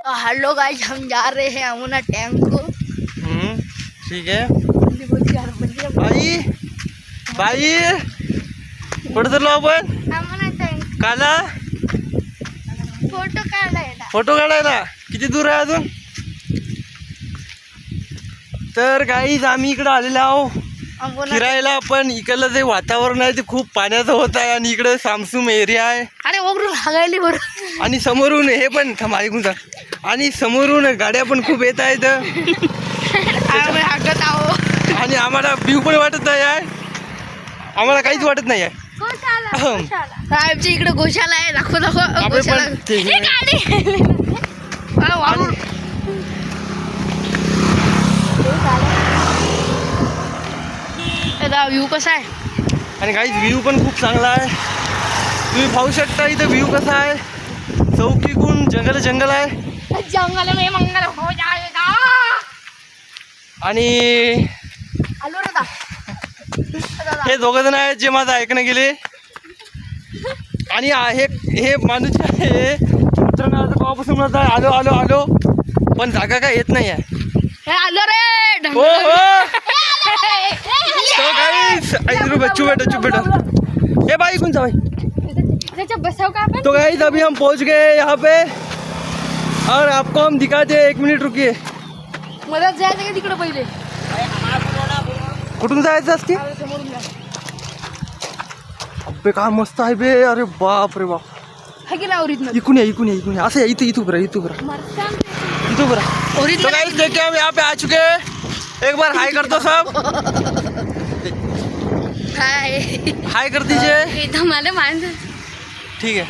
Hello guys, हम जा रहे हैं अमुना टैंक को। ठीक है भाई भाई कुठं चाललो आपण? अमुना टँक काला फोटो काढायला. फोटो काढायला. किती दूर आहे अजून? तर गाईज आम्ही इकडे आलेलो आहो अमुना. फिरायला. पण इकडलं जे वातावरण आहे ते खूप पाण्याचं होत आहे आणि इकडे सामसूम एरिया आहे अरे वरून हागायली बरं. आणि समोरून हे पण थांब ऐकून जा. आणि समोरून गाड्या पण खूप येत आहेत आम्ही हागत आहो. आणि आम्हाला व्ह्यू पण वाटत नाही आहे. आम्हाला काहीच वाटत नाही आहे. आमच्या इकडे गोशाला आहे. दाखव दाखव गोशाला. पण ते- हे गाडी. वाहून. व्ह्यू कसा आहे? आणि काही व्ह्यू पण खूप चांगला आहे. तुम्ही पाहू शकता इथं व्ह्यू कसा आहे. चौकीकून जंगल आहे जंगल में मंगल हो जाएगा. आणि आलो रे दा. हे दोघं जण आहेत जे माझं ऐकणं गेले. आणि हे माणूस आहे मित्रांनो कवापासून म्हणत आहे आलो आलो आलो पण जागा काय येत नाही आहे. हे आलो रे. हो हो तो गाइस चुप बेटा. ए भाई कौन सा भाई? बसाव का आपण? तो गाइस अभी हम पहुंच गए यहाँ पे और आपको हम दिखाते हैं. 1 मिनिट रुकिए. मदत जायचं का तिकडे पहिले? कुठून जायचं असते? समोरून जा. अबे काय मस्त आहे बे. अरे बाप रे बाप. हा की ना ओरिजिनल? इकून या असं इथं बरा इथं बरा. तो ओरिजिनल गाइस देखिए हम यहाँ पे आ चुके हैं. एक बार हाय कर दो सब. हाय. हाय कर दीजिए. इथं मला माणसं. ठीक है.